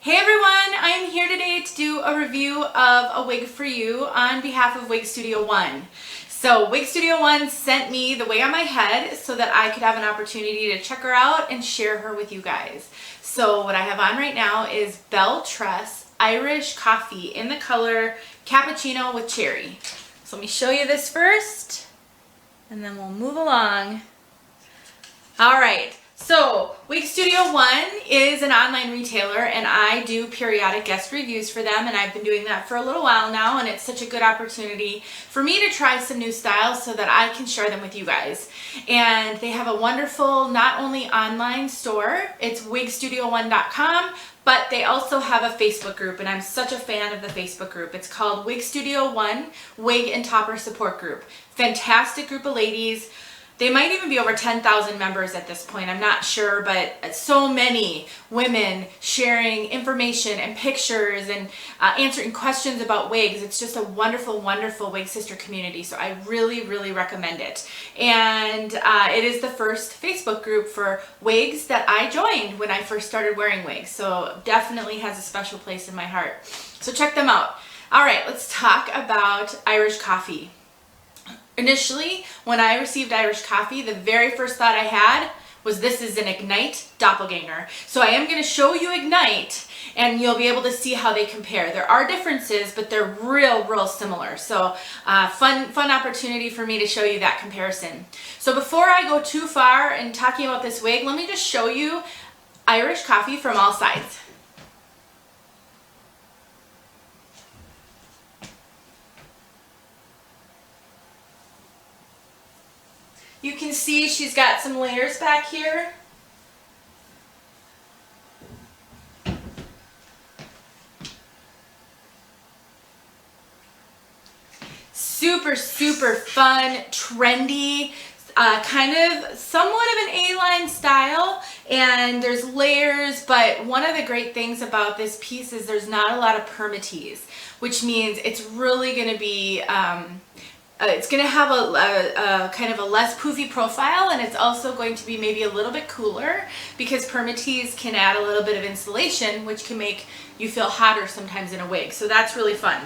Hey everyone, I'm here today to do a review of a wig for you on behalf of Wig Studio 1. So Wig Studio 1 sent me the wig on my head so that I could have an opportunity to check her out and share her with you guys. So what I have on right now is Belle Tress Irish Coffee in the color Cappuccino with Cherry. So let me show you this first and then we'll move along. All right. So, Wig Studio 1 is an online retailer and I do periodic guest reviews for them, and I've been doing that for a little while now, and it's such a good opportunity for me to try some new styles so that I can share them with you guys. And they have a wonderful, not only online store, it's wigstudio1.com, but they also have a Facebook group, and I'm such a fan of the Facebook group. It's called Wig Studio 1 Wig and Topper Support Group. Fantastic group of ladies. They might even be over 10,000 members at this point, I'm not sure, but so many women sharing information and pictures and answering questions about wigs. It's just a wonderful, wonderful Wig Sister community, so I really, really recommend it. And it is the first Facebook group for wigs that I joined when I first started wearing wigs, so definitely has a special place in my heart. So check them out. All right, let's talk about Irish coffee. Initially, when I received Irish coffee, the very first thought I had was this is an Ignite doppelganger. So I am going to show you Ignite and you'll be able to see how they compare. There are differences, but they're real similar. So fun opportunity for me to show you that comparison. So before I go too far in talking about this wig, let me just show you Irish coffee from all sides. You can see she's got some layers back here. Super fun, trendy, kind of somewhat of an A-line style, and there's layers, but one of the great things about this piece is there's not a lot of permatease, which means it's really going to be it's going to have a kind of a less poofy profile, and it's also going to be maybe a little bit cooler because permatease can add a little bit of insulation, which can make you feel hotter sometimes in a wig. So that's really fun.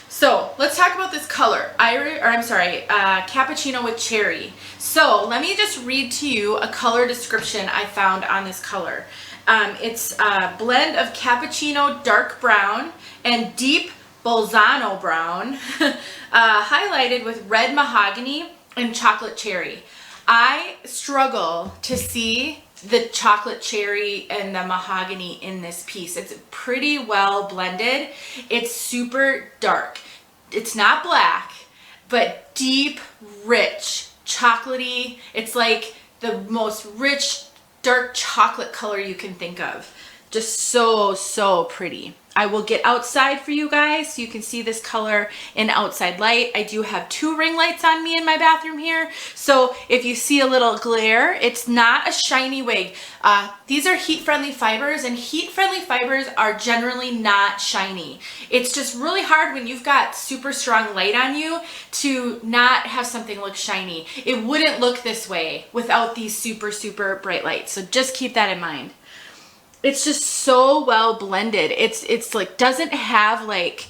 So let's talk about this color, Cappuccino with Cherry. So let me just read to you a color description I found on this color. It's a blend of cappuccino dark brown and deep Bolzano brown, highlighted with red mahogany and chocolate cherry. I struggle to see the chocolate cherry and the mahogany in this piece. It's pretty well blended. It's super dark. It's not black, but deep, rich, chocolatey. It's like the most rich, dark chocolate color you can think of. Just so pretty. I will get outside for you guys so you can see this color in outside light. I do have 2 ring lights on me in my bathroom here, so if you see a little glare, it's not a shiny wig. These are heat-friendly fibers, and heat-friendly fibers are generally not shiny. It's just really hard when you've got super strong light on you to not have something look shiny. It wouldn't look this way without these super bright lights, so just keep that in mind. It's just so well blended. It's like doesn't have like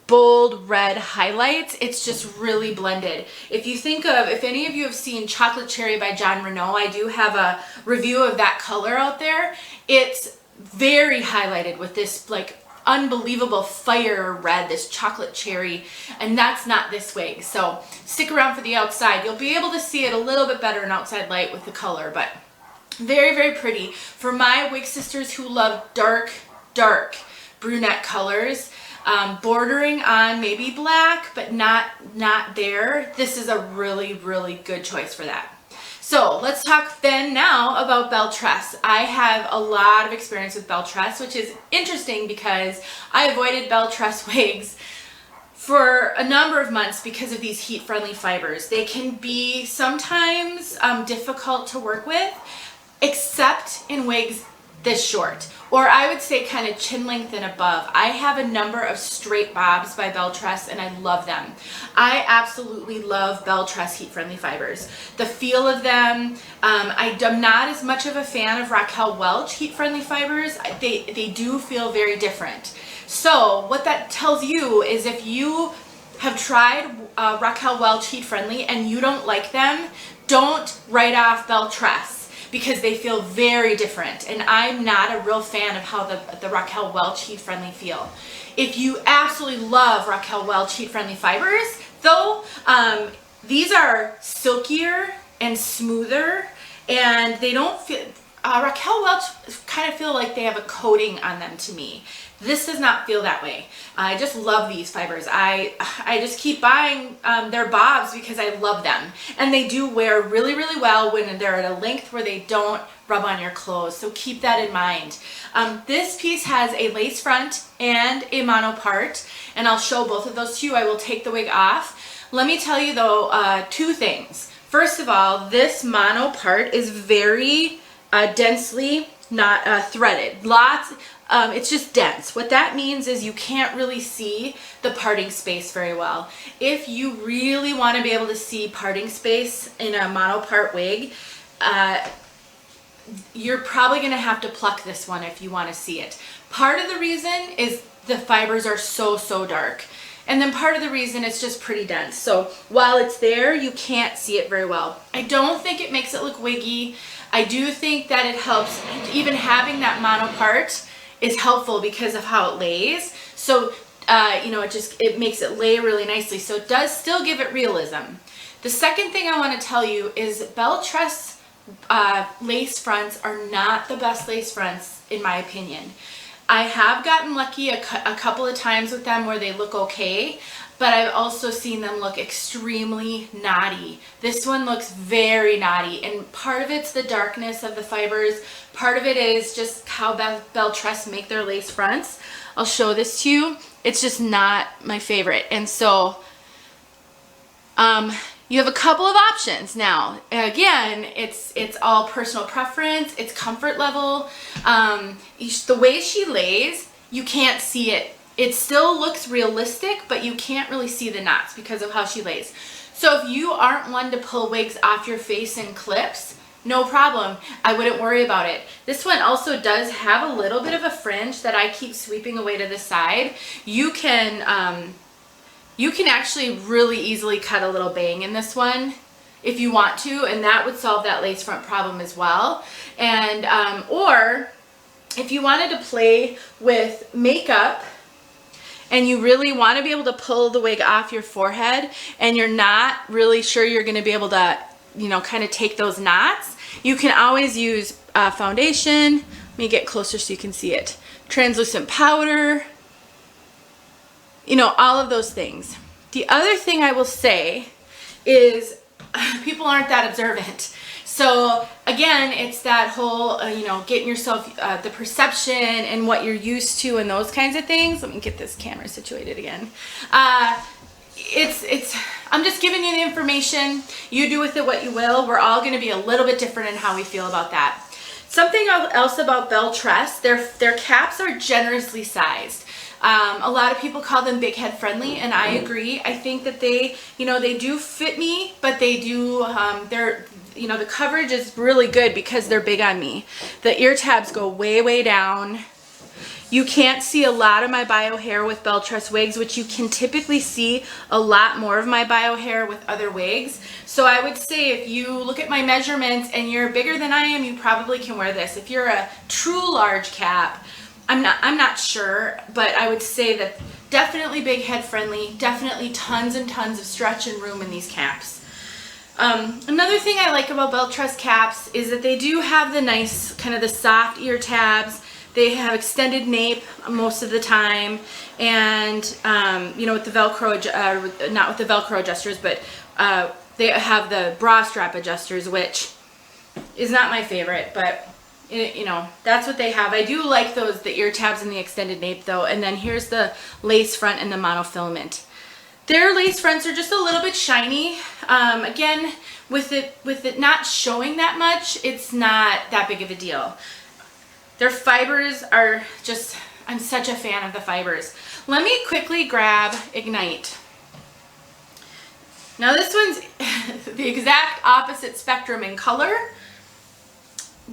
bold red highlights. It's just really blended. If you think of, if any of you have seen Chocolate Cherry by John Renault, I do have a review of that color out there. It's very highlighted with this like unbelievable fire red, this chocolate cherry, and that's not this wig. So stick around for the outside. You'll be able to see it a little bit better in outside light with the color, but very pretty. For my wig sisters who love dark brunette colors, bordering on maybe black, but not there, this is a really good choice for that. So let's talk then now about Belle Tress. I have a lot of experience with Belle Tress, which is interesting because I avoided Belle Tress wigs for a number of months because of these heat-friendly fibers. They can be sometimes difficult to work with, except in wigs this short, or I would say kind of chin length and above. I have a number of straight bobs by Belle Tress and I love them. I absolutely love Belle Tress heat friendly fibers. The feel of them, I'm not as much of a fan of Raquel Welch heat friendly fibers. They do feel very different. So what that tells you is if you have tried Raquel Welch heat friendly and you don't like them, don't write off Belle Tress, because they feel very different, and I'm not a real fan of how the Raquel Welch heat friendly feel. If you absolutely love Raquel Welch heat friendly fibers though, these are silkier and smoother, and they don't feel, Raquel Welch kind of feel like they have a coating on them to me. This does not feel that way. I just love these fibers. I just keep buying their bobs because I love them. And they do wear really, really well when they're at a length where they don't rub on your clothes. So keep that in mind. This piece has a lace front and a mono part, and I'll show both of those to you. I will take the wig off. Let me tell you though, two things. First of all, this mono part is very densely not threaded. It's just dense. What that means is you can't really see the parting space very well. If you really want to be able to see parting space in a monopart wig, you're probably going to have to pluck this one if you want to see it. Part of the reason is the fibers are so dark. And then part of the reason it's just pretty dense. So while it's there, you can't see it very well. I don't think it makes it look wiggy. I do think that it helps, even having that mono part is helpful because of how it lays. So, it makes it lay really nicely. So it does still give it realism. The second thing I want to tell you is Belle Tress lace fronts are not the best lace fronts in my opinion. I have gotten lucky a couple of times with them where they look okay, but I've also seen them look extremely knotty. This one looks very knotty, and part of it's the darkness of the fibers. Part of it is just how Belle Tress make their lace fronts. I'll show this to you. It's just not my favorite. And so you have a couple of options now. Again, it's all personal preference, it's comfort level. The way she lays, you can't see it. It still looks realistic, but you can't really see the knots because of how she lays. So if you aren't one to pull wigs off your face in clips, no problem. I wouldn't worry about it. This one also does have a little bit of a fringe that I keep sweeping away to the side. You can actually really easily cut a little bang in this one if you want to, and that would solve that lace front problem as well. And or if you wanted to play with makeup and you really want to be able to pull the wig off your forehead and you're not really sure you're going to be able to, kind of take those knots, you can always use foundation. Let me get closer so you can see it. Translucent powder, all of those things. The other thing I will say is people aren't that observant. So again, it's that whole, getting yourself the perception and what you're used to and those kinds of things. Let me get this camera situated again. I'm just giving you the information. You do with it what you will. We're all going to be a little bit different in how we feel about that. Something else about Belle Tress, their caps are generously sized. A lot of people call them big head friendly, and I agree. I think that they do fit me, but they do, the coverage is really good because they're big on me. The ear tabs go way down. You can't see a lot of my bio hair with Belle Tress wigs, which you can typically see a lot more of my bio hair with other wigs. So I would say if you look at my measurements and you're bigger than I am, you probably can wear this. If you're a true large cap, I'm not sure, but I would say that definitely big head friendly, definitely tons and tons of stretch and room in these caps. Another thing I like about Belle Tress caps is that they do have the nice, kind of the soft ear tabs. They have extended nape most of the time, and with the Velcro, not with the Velcro adjusters, but they have the bra strap adjusters, which is not my favorite, but that's what they have. I do like the ear tabs and the extended nape though. And then here's the lace front and the monofilament. Their lace fronts are just a little bit shiny. Again, with it not showing that much, it's not that big of a deal. Their fibers are just, I'm such a fan of the fibers. Let me quickly grab Ignite. Now this one's the exact opposite spectrum in color,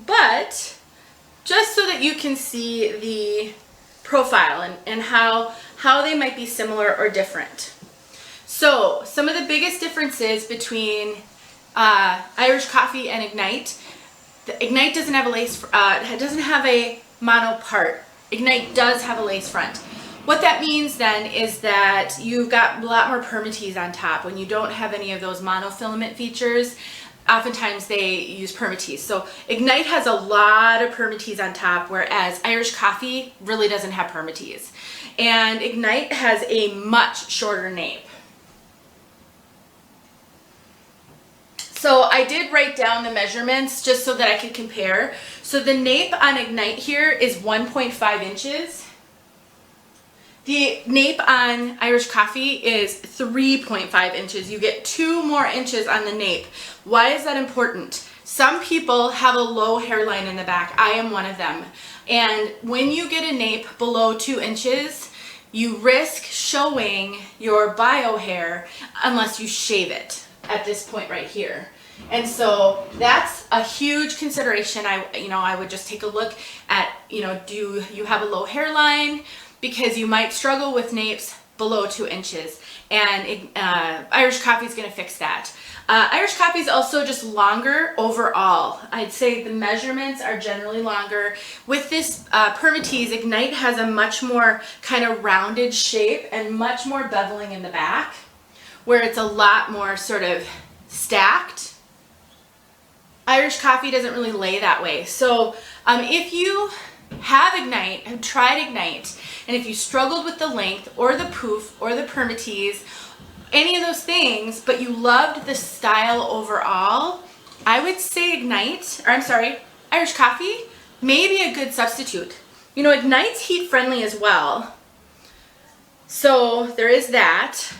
but just so that you can see the profile and how they might be similar or different. So some of the biggest differences between Irish Coffee and Ignite. The Ignite doesn't have a lace, it doesn't have a mono part. Ignite does have a lace front. What that means then is that you've got a lot more permatease on top. When you don't have any of those monofilament features, oftentimes they use permatease. So Ignite has a lot of permatease on top, whereas Irish Coffee really doesn't have permatease. And Ignite has a much shorter nape. So I did write down the measurements just so that I could compare. So the nape on Ignite here is 1.5 inches. The nape on Irish Coffee is 3.5 inches. You get 2 more inches on the nape. Why is that important? Some people have a low hairline in the back. I am one of them. And when you get a nape below 2 inches, you risk showing your bio hair unless you shave it at this point right here. And so that's a huge consideration. I would just take a look at, do you have a low hairline? Because you might struggle with napes below 2 inches. And Irish Coffee is going to fix that. Irish Coffee is also just longer overall. I'd say the measurements are generally longer. With this permatease, Ignite has a much more kind of rounded shape and much more beveling in the back, where it's a lot more sort of stacked. Irish Coffee doesn't really lay that way. So if you have Ignite, have tried Ignite, and if you struggled with the length or the poof or the permatease, any of those things, but you loved the style overall, I would say Irish Coffee may be a good substitute. Ignite's heat friendly as well. So there is that.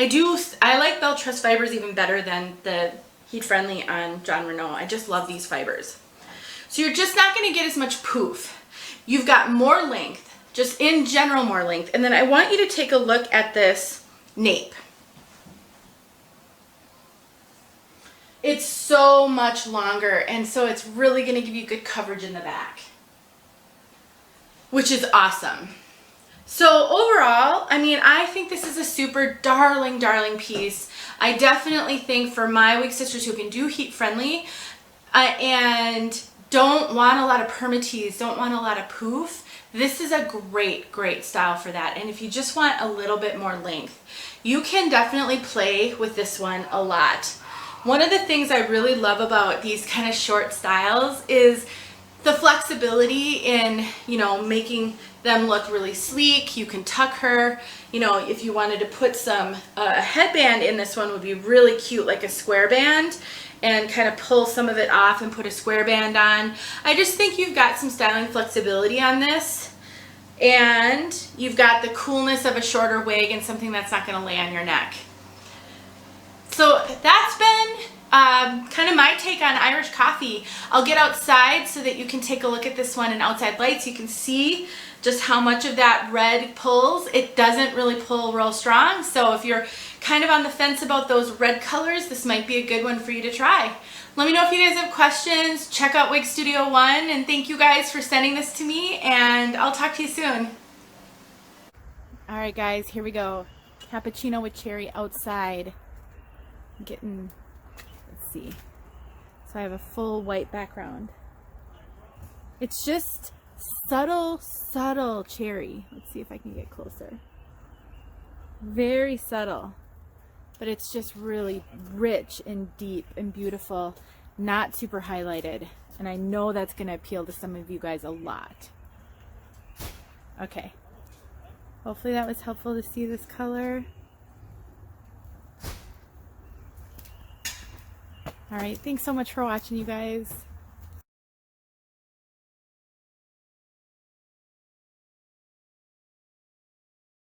I like Belle Tress fibers even better than the heat friendly on John Renault. I just love these fibers. So you're just not going to get as much poof. You've got more length, just in general more length. And then I want you to take a look at this nape. It's so much longer, and so it's really going to give you good coverage in the back, which is awesome. So overall, I think this is a super darling piece. I definitely think for my wig sisters who can do heat friendly and don't want a lot of permatease, don't want a lot of poof, this is a great style for that. And if you just want a little bit more length, you can definitely play with this one a lot. One of the things I really love about these kind of short styles is the flexibility in, making them look really sleek. You can tuck her, if you wanted to put some, a headband in this one would be really cute, like a square band, and kind of pull some of it off and put a square band on. I just think you've got some styling flexibility on this, and you've got the coolness of a shorter wig and something that's not going to lay on your neck. So that's been kind of my take on Irish Coffee. I'll get outside so that you can take a look at this one in outside lights. You can see just how much of that red pulls. It doesn't really pull real strong. So if you're kind of on the fence about those red colors, this might be a good one for you to try. Let me know if you guys have questions. Check out Wig Studio 1, and thank you guys for sending this to me, and I'll talk to you soon. All right, guys, here we go. Cappuccino with cherry outside. Let's see. So I have a full white background. It's just subtle cherry. Let's see if I can get closer. Very subtle, but it's just really rich and deep and beautiful, not super highlighted. And I know that's going to appeal to some of you guys a lot. Okay. Hopefully that was helpful to see this color. All right, thanks so much for watching, you guys.